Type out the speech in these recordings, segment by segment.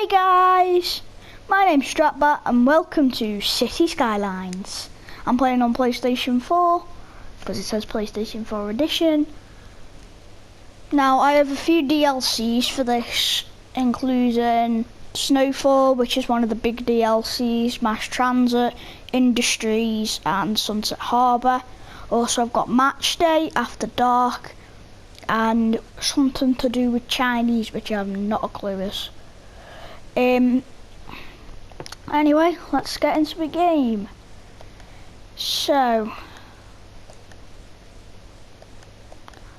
Hey guys, my name's Stratbat and welcome to City Skylines. I'm playing on PlayStation 4 because it says PlayStation 4 Edition. Now I have a few DLCs for this, including Snowfall, which is one of the big DLCs, Mass Transit, Industries and Sunset Harbour. Also I've got Match Day, After Dark and something to do with Chinese, which I have not a clue is. Anyway, let's get into the game. So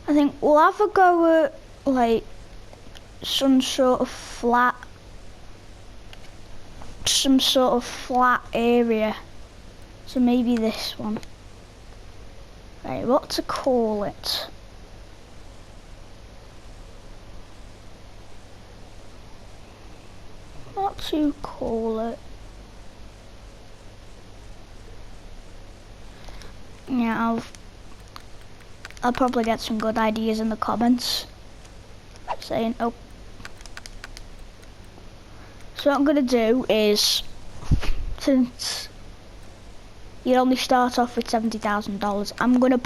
I think we'll have a go at like some sort of flat area. So maybe this one. Right, what to call it? What to call it? Yeah, I'll probably get some good ideas in the comments saying, oh. So what I'm gonna do is, since you only start off with $70,000, I'm gonna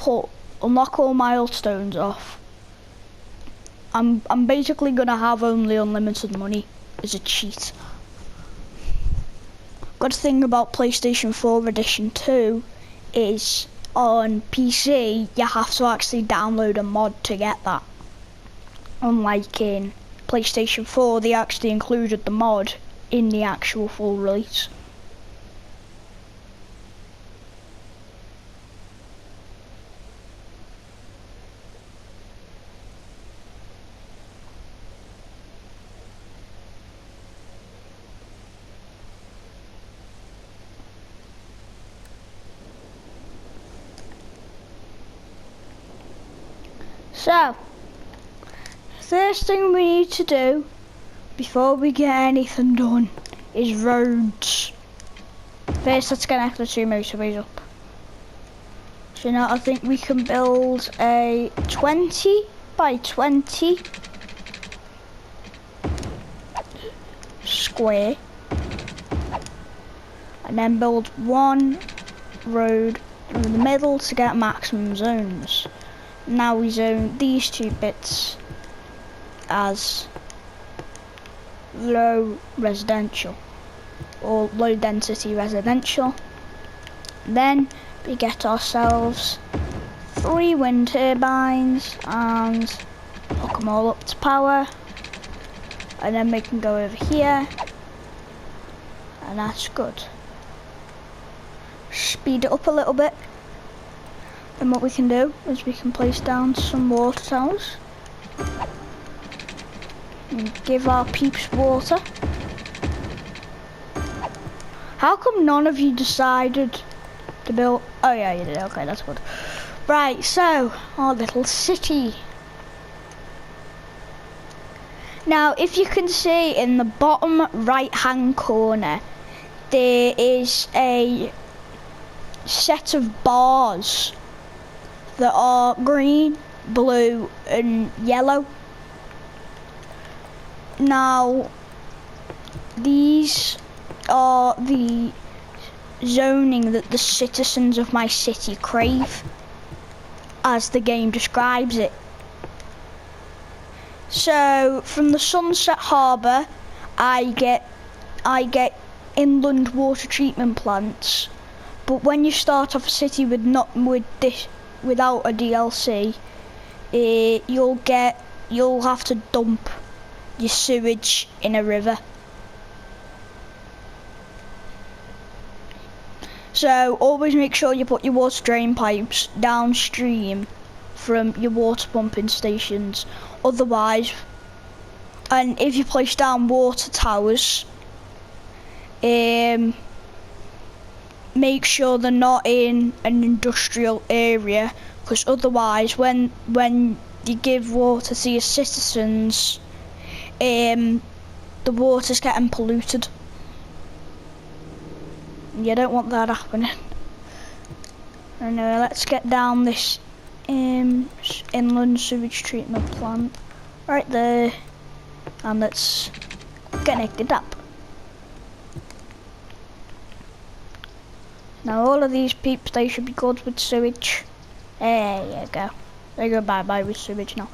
unlock all milestones off. I'm basically gonna have only unlimited money as a cheat. Good thing about PlayStation 4 Edition 2 is on PC you have to actually download a mod to get that. Unlike in PlayStation 4, they actually included the mod in the actual full release. So, first thing we need to do before we get anything done is roads. First, let's connect the two motorways up. So now I think we can build a 20 by 20 square and then build one road through the middle to get maximum zones. Now we zone these two bits as low residential or low density residential. Then we get ourselves 3 wind turbines and hook them all up to power, and then we can go over here and that's good. Speed it up a little bit. And what we can do is we can place down some water towers and give our peeps water. How come none of you decided to build? Oh yeah, you did. Okay, that's good. Right, so our little city. Now, if you can see in the bottom right hand corner, there is a set of bars that are green, blue and yellow. Now these are the zoning that the citizens of my city crave, as the game describes it. So from the Sunset Harbour I get inland water treatment plants, but when you start off a city without a DLC, you'll have to dump your sewage in a river. So always make sure you put your water drain pipes downstream from your water pumping stations. Otherwise, and if you place down water towers, make sure they're not in an industrial area, because otherwise when you give water to your citizens, the water's getting polluted. You don't want that happening. Anyway, let's get down this inland sewage treatment plant right there, and let's connected up. Now all of these peeps, they should be good with sewage. There you go. They go bye-bye with sewage now.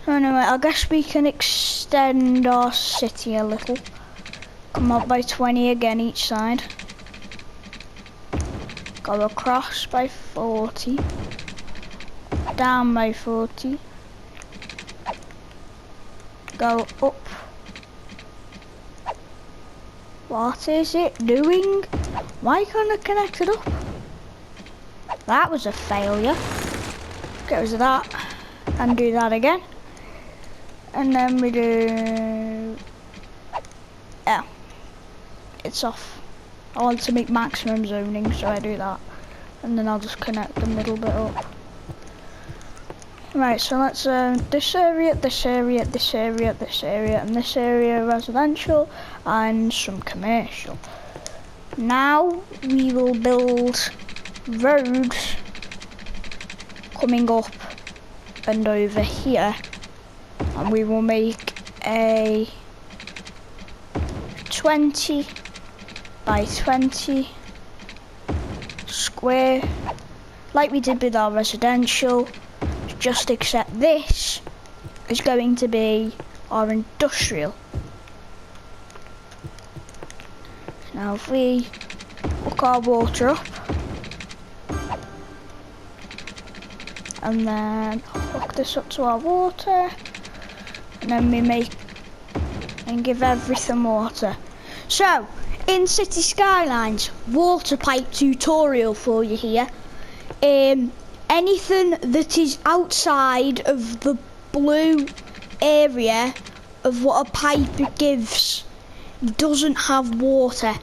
So anyway, I guess we can extend our city a little. Come up by 20 again each side. Go across by 40. Down by 40. Go up. What is it doing? Why can't I connect it up? That was a failure. Get rid of that and do that again. And then we do... yeah, it's off. I want to make maximum zoning, so I do that. And then I'll just connect the middle bit up. Right, so let's this area, this area, this area, this area, and this area residential, and some commercial. Now we will build roads coming up and over here, and we will make a 20 by 20 square, like we did with our residential. Just except this is going to be our industrial. Now if we hook our water up and then hook this up to our water, and then we make and give everything water. So in City Skylines, water pipe tutorial for you here. Anything that is outside of the blue area of what a pipe gives doesn't have water.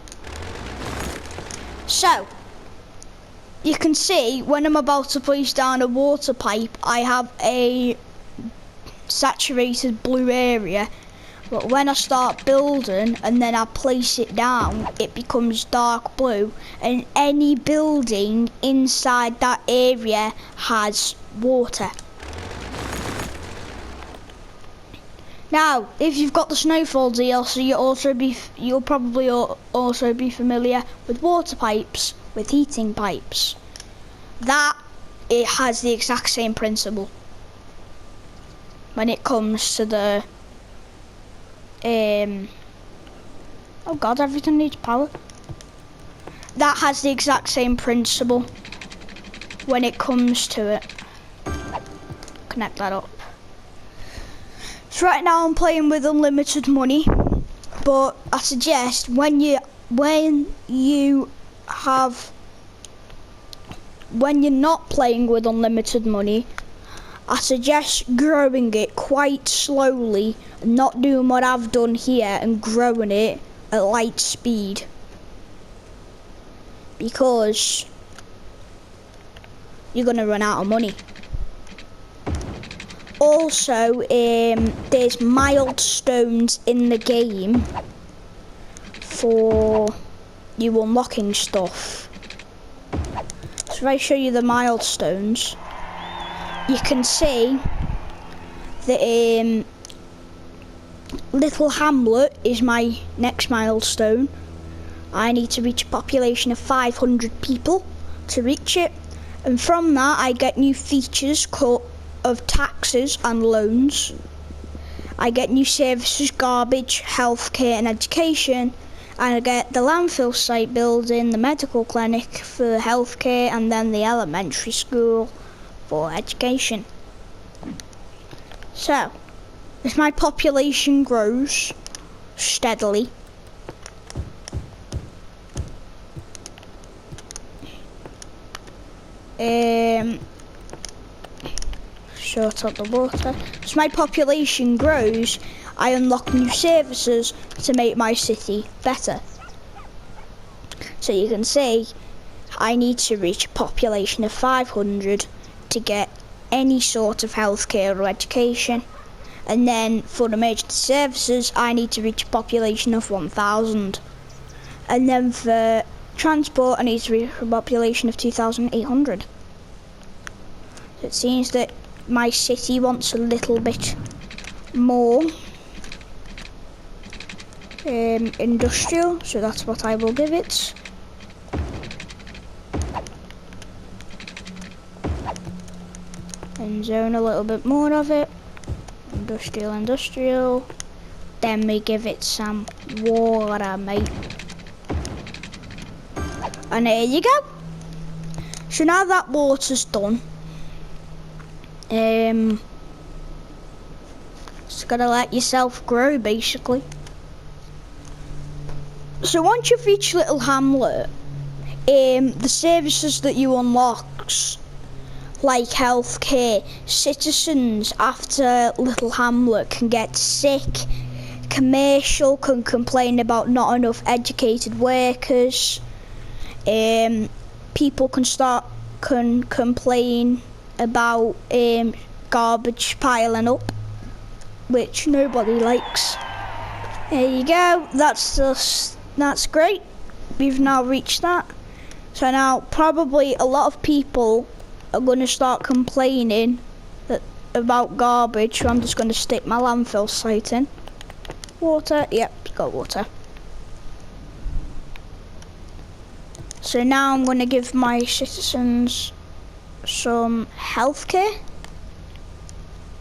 So you can see when I'm about to place down a water pipe, I have a saturated blue area, but when I start building and then I place it down, it becomes dark blue, and any building inside that area has water. Now, if you've got the Snowfall DLC, you'll probably also be familiar with water pipes, with heating pipes. That, it has the exact same principle when it comes to the oh god, everything needs power. That has the exact same principle when it comes to it. Connect that up. So right now I'm playing with unlimited money, but I suggest when you're not playing with unlimited money, I suggest growing it quite slowly, and not doing what I've done here and growing it at light speed, because you're gonna run out of money. Also, there's milestones in the game for you unlocking stuff. So if I show you the milestones, you can see that Little Hamlet is my next milestone. I need to reach a population of 500 people to reach it, and from that I get new features of taxes and loans. I get new services, garbage, healthcare and education, and I get the landfill site building, the medical clinic for healthcare, and then the elementary school for education. So, as my population grows steadily, short up the water. As my population grows, I unlock new services to make my city better. So you can see, I need to reach a population of 500 to get any sort of healthcare or education, and then for emergency services I need to reach a population of 1,000, and then for transport I need to reach a population of 2,800. So it seems that my city wants a little bit more. industrial, so that's what I will give it. And zone a little bit more of it. Industrial. Then we give it some water, mate. And there you go. So now that water's done, just gotta let yourself grow, basically. So once you've reached Little Hamlet, the services that you unlock, like healthcare, citizens after Little Hamlet can get sick, commercial can complain about not enough educated workers, people can complain about garbage piling up, which nobody likes. There you go, that's great. We've now reached that. So now probably a lot of people are going to start complaining about garbage, so I'm just going to stick my landfill site in. Water, yep, it's got water. So now I'm going to give my citizens some healthcare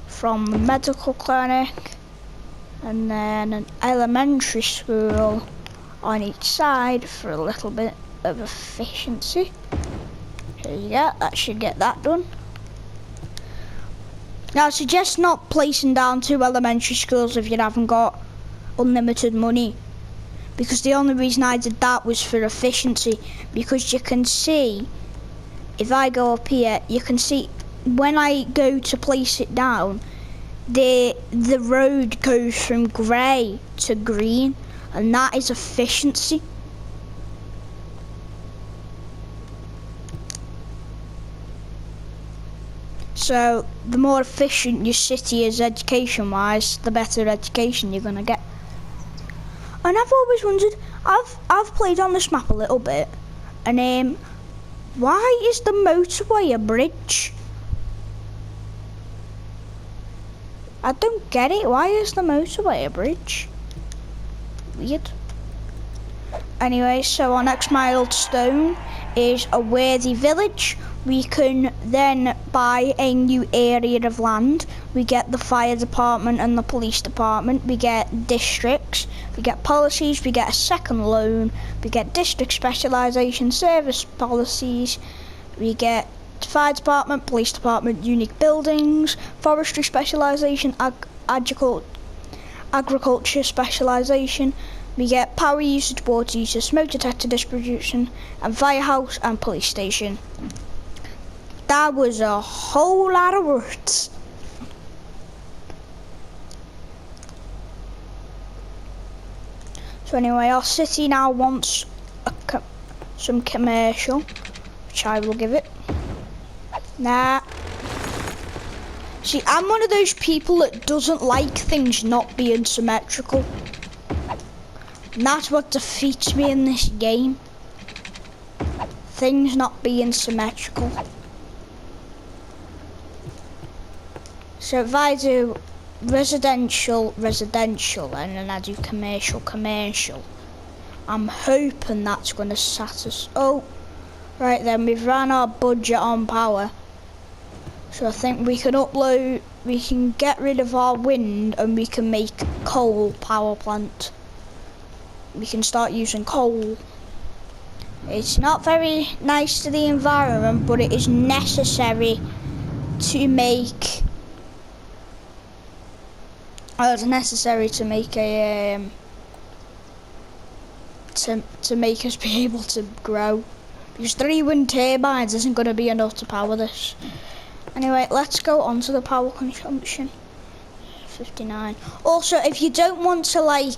from the medical clinic, and then an elementary school on each side for a little bit of efficiency. There you go, that should get that done. Now I suggest not placing down 2 elementary schools if you haven't got unlimited money, because the only reason I did that was for efficiency, because you can see, if I go up here, you can see when I go to place it down, the road goes from grey to green, and that is efficiency. So the more efficient your city is education wise, the better education you're gonna get. And I've always wondered, I've played on this map a little bit, and why is the motorway a bridge? I don't get it. Why is the motorway a bridge? Weird. Anyway, so our next milestone is a worthy village. We can then buy a new area of land. We get the fire department and the police department. We get districts. We get policies. We get a second loan. We get district specialisation, service policies. We get fire department, police department, unique buildings, forestry specialisation, agriculture specialisation. We get power usage, water usage, smoke detector distribution, and firehouse and police station. That was a whole lot of words. So anyway, our city now wants some commercial, which I will give it. Nah. See, I'm one of those people that doesn't like things not being symmetrical. And that's what defeats me in this game. Things not being symmetrical. So if I do residential, and then I do commercial, I'm hoping that's going to satisfy. Oh, right then, we've ran our budget on power. So I think we can get rid of our wind and we can make coal power plant. We can start using coal. It's not very nice to the environment, but it is necessary to make. It's necessary to make a to make us be able to grow, because 3 wind turbines isn't going to be enough to power this. Anyway, let's go on to the power consumption. 59. Also, if you don't want to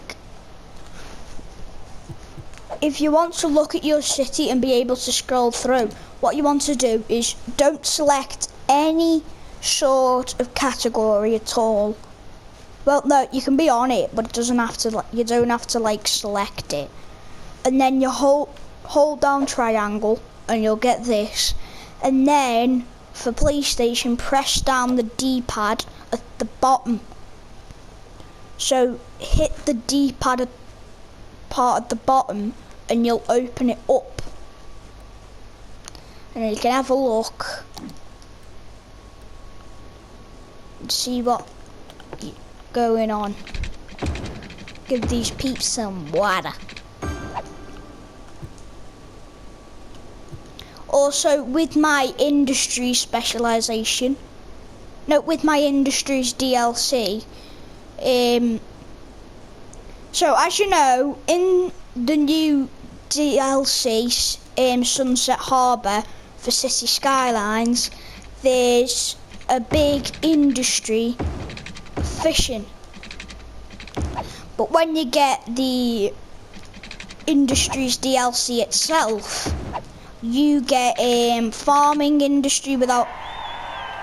if you want to look at your city and be able to scroll through, what you want to do is don't select any sort of category at all. Well, no, you can be on it, but it doesn't have to. You don't have to select it. And then you hold down triangle, and you'll get this. And then for PlayStation, press down the D-pad at the bottom. So hit the D-pad part at the bottom and you'll open it up. And then you can have a look and see what's going on. Give these peeps some water. Also, with my industry specialisation, no, with my industries DLC, so as you know, in the new DLC, Sunset Harbour for City Skylines, there's a big industry fishing. But when you get the industries DLC itself, you get farming industry without.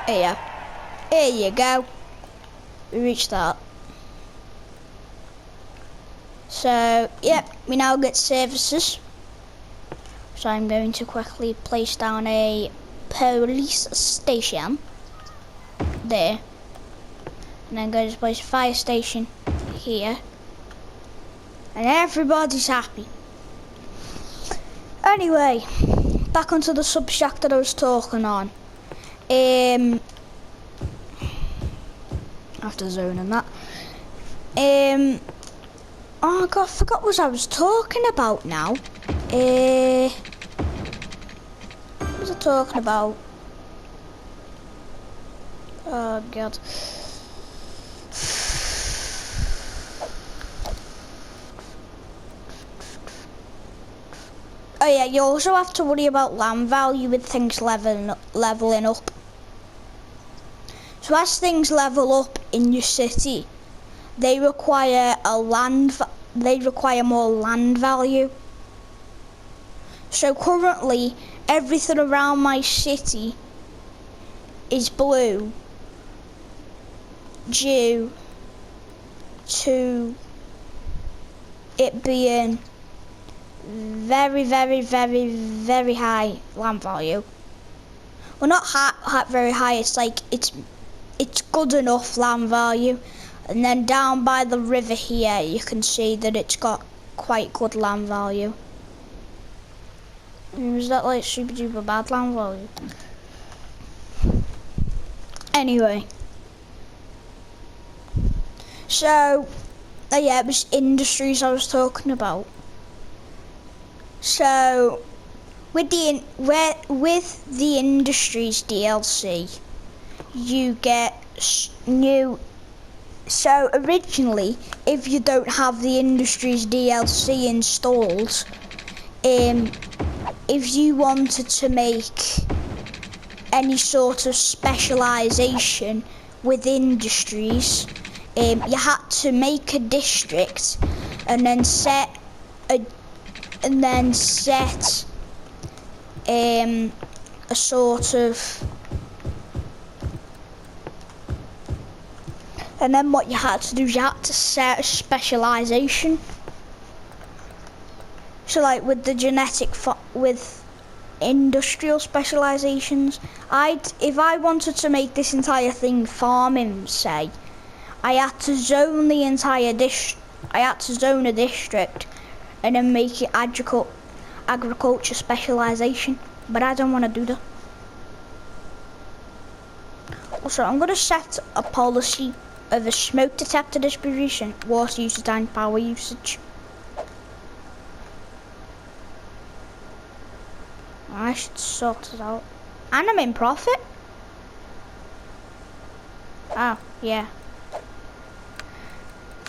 Here you go. We reached that. So yep, we now get services. So I'm going to quickly place down a police station there, and then go to place a fire station here, and everybody's happy. Anyway, back onto the subject that I was talking on. I have to zone in that. Oh god, I forgot what I was talking about now. What was I talking about? Oh god. Oh yeah, you also have to worry about land value with things leveling up. So as things level up in your city, they require more land value. So currently, everything around my city is blue due to it being very high land value. Well, not very high. It's like it's good enough land value. And then down by the river here, you can see that it's got quite good land value. Is that like super duper bad land value? Anyway, so yeah, it was industries I was talking about. So with the industries DLC, you get new. So originally, if you don't have the industries DLC installed, if you wanted to make any sort of specialisation with industries, you had to make a district and then set a sort of. And then what you had to do is you had to set a specialisation. So like with the with industrial specialisations, if I wanted to make this entire thing farming, say, I had to zone the entire I had to zone a district and then make it agriculture specialisation. But I don't want to do that. Also, I'm going to set a policy of a smoke detector distribution, water usage and power usage. I should sort it out. And I'm in profit. Oh, yeah.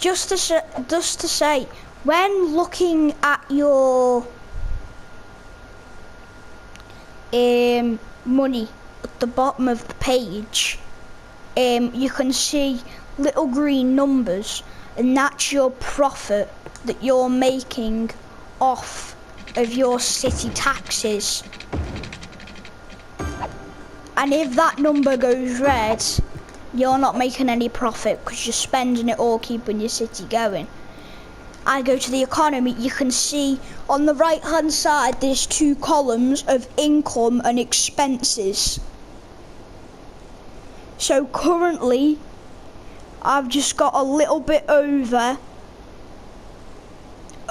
Just to say, when looking at your money at the bottom of the page, you can see little green numbers, and that's your profit that you're making off of your city taxes. And if that number goes red, you're not making any profit because you're spending it all keeping your city going. I go to the economy, you can see on the right hand side there's two columns of income and expenses. So currently I've just got a little bit over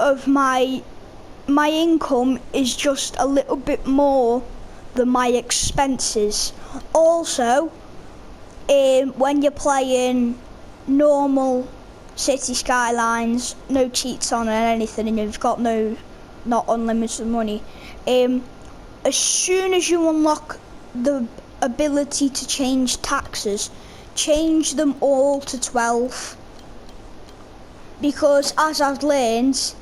of my income is just a little bit more than my expenses. Also, when you're playing normal City Skylines, no cheats on or anything, and you've got not unlimited money, as soon as you unlock the ability to change taxes, change them all to 12, because as I've learned,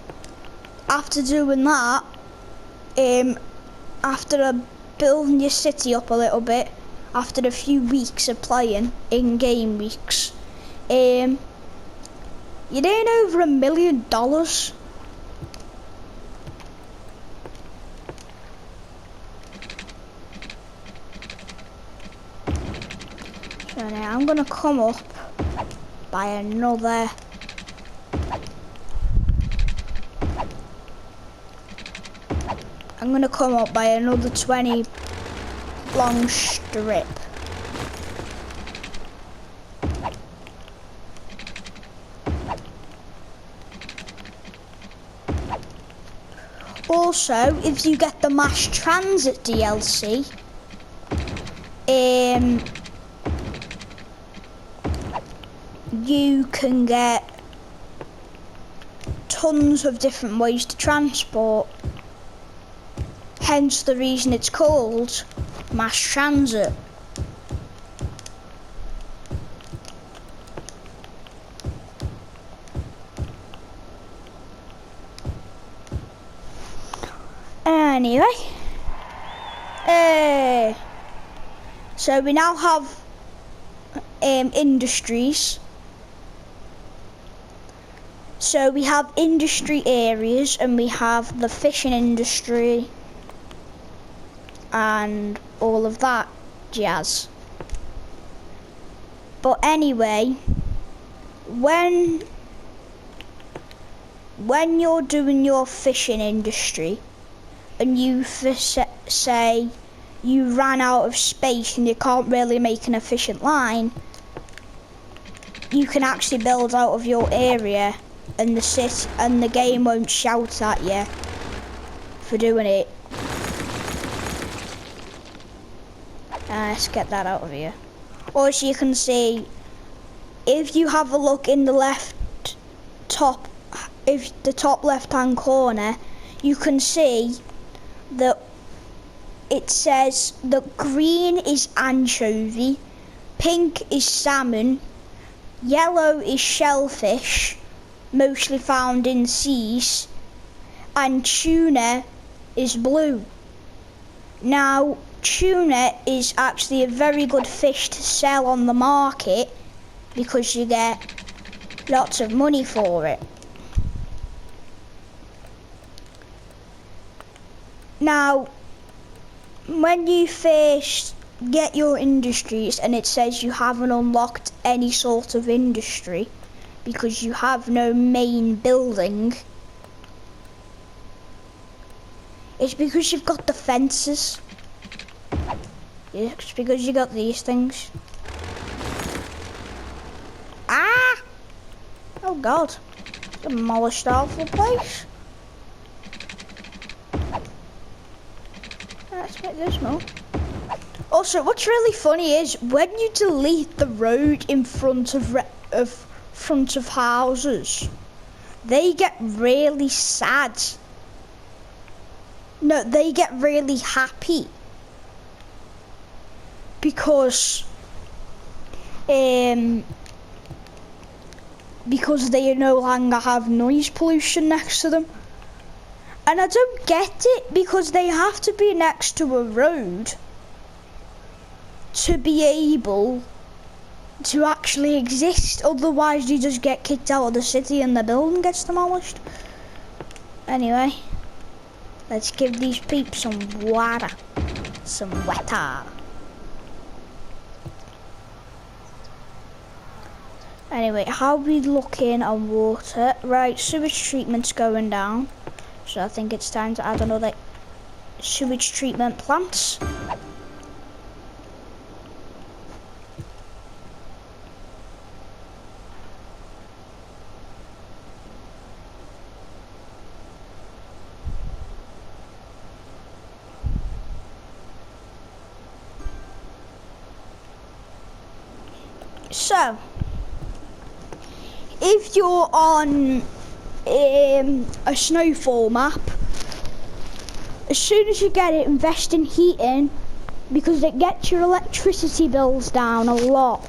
after doing that, after building your city up a little bit, after a few weeks of playing, in-game weeks, you'd earn over $1 million. So now I'm gonna come up by another I'm gonna come up by another 20 long strip. Also, if you get the mass transit DLC, you can get tons of different ways to transport. Hence the reason it's called mass transit. Anyway, so we now have industries. So we have industry areas, and we have the fishing industry and all of that jazz. But anyway, when you're doing your fishing industry and you say you ran out of space and you can't really make an efficient line, you can actually build out of your area, and the game won't shout at you for doing it. Let's get that out of here. Also, you can see, if you have a look in the top left hand corner, you can see that it says that green is anchovy, pink is salmon, yellow is shellfish, mostly found in seas, and tuna is blue. Now, tuna is actually a very good fish to sell on the market because you get lots of money for it. Now, when you first get your industries and it says you haven't unlocked any sort of industry because you have no main building, it's because you've got the fences. It's because you got these things. Ah! Oh God. Demolished half the place. Let's make this more. Also, what's really funny is when you delete the road in front of houses, they get really sad. No, they get really happy because they no longer have noise pollution next to them. And I don't get it, because they have to be next to a road to be able to actually exist. Otherwise, you just get kicked out of the city and the building gets demolished. Anyway, let's give these peeps some water. Some water. Anyway, how are we looking on water? Right, sewage treatment's going down. So I think it's time to add another sewage treatment plant. So, if you're on a snowfall map, as soon as you get it, invest in heating, because it gets your electricity bills down a lot.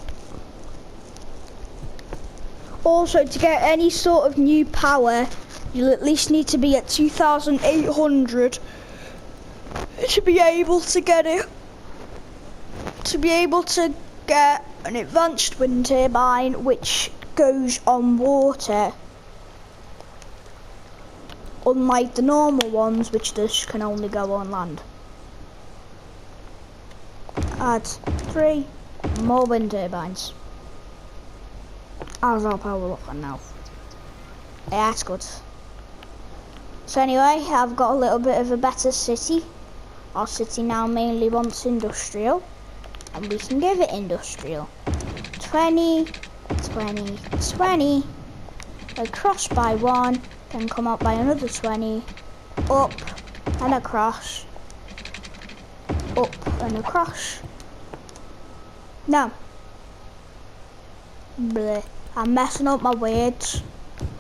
Also, to get any sort of new power, you'll at least need to be at 2,800 to be able to get it. To be able to get an advanced wind turbine which goes on water, unlike the normal ones which just can only go on land. Add 3 more wind turbines. How's our power looking now? Yeah, that's good. So anyway, I've got a little bit of a better city. Our city now mainly wants industrial, and we can give it industrial. 20, 20, 20, across by 1, then come up by another 20, up and across, up and across. No. Bleh. I'm messing up my words,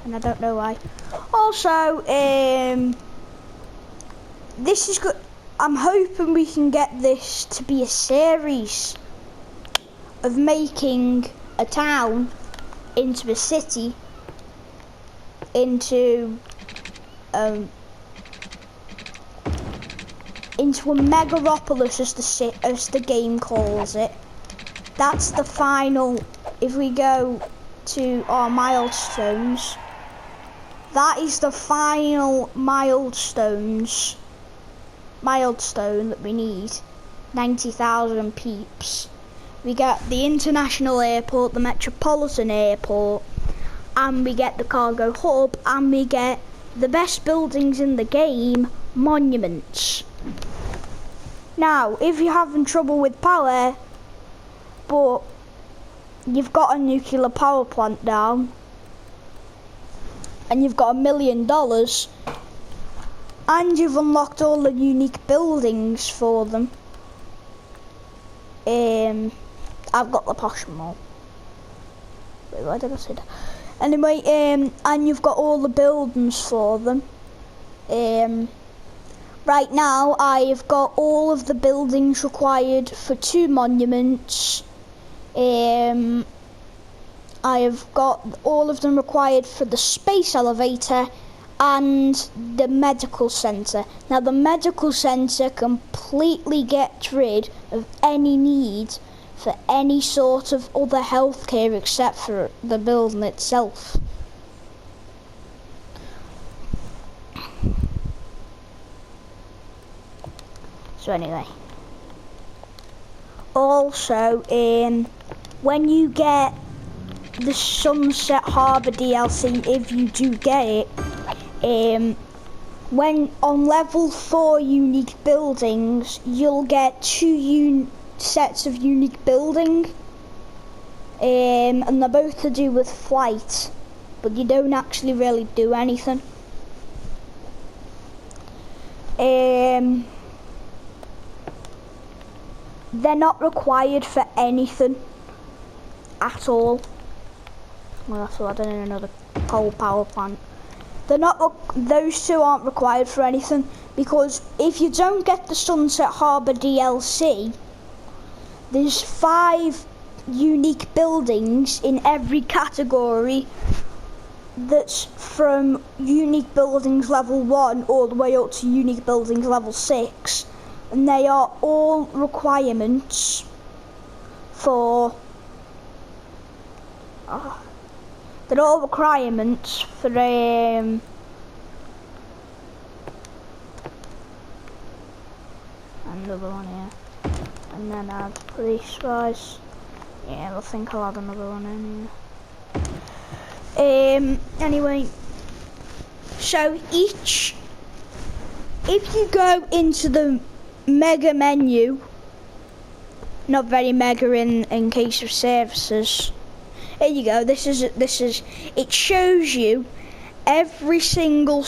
and I don't know why. Also, this is good. I'm hoping we can get this to be a series of making a town into a city, into a megaropolis, as the game calls it. That's the final. If we go to our milestones, that is the final milestone that we need. 90,000 peeps. We get the international airport, the metropolitan airport, and we get the cargo hub, and we get the best buildings in the game, monuments. Now, if you're having trouble with power, but you've got a nuclear power plant down, and you've got $1 million, and you've unlocked all the unique buildings for them. I've got the posh mall. Wait, why did I say that? Anyway, and you've got all the buildings for them. Right now, I've got all of the buildings required for 2 monuments. I have got all of them required for the space elevator and the medical centre. Now, the medical centre completely gets rid of any need for any sort of other healthcare except for the building itself. So anyway, also when you get the Sunset Harbour DLC, if you do get it, when on level 4 unique buildings, you'll get 2 sets of unique building, and they're both to do with flight, but you don't actually really do anything. They're not required for anything at all. Well, that's what I did in another coal power plant. They're not. Those 2 aren't required for anything, because if you don't get the Sunset Harbour DLC, there's 5 unique buildings in every category. That's from unique buildings level 1 all the way up to unique buildings level 6. And they are all requirements for. They're all requirements for another one here, and then add police wise. Yeah, I think I'll add another one in here. Anyway, so if you go into the mega menu, not very mega in case of services. There you go. This is it shows you every single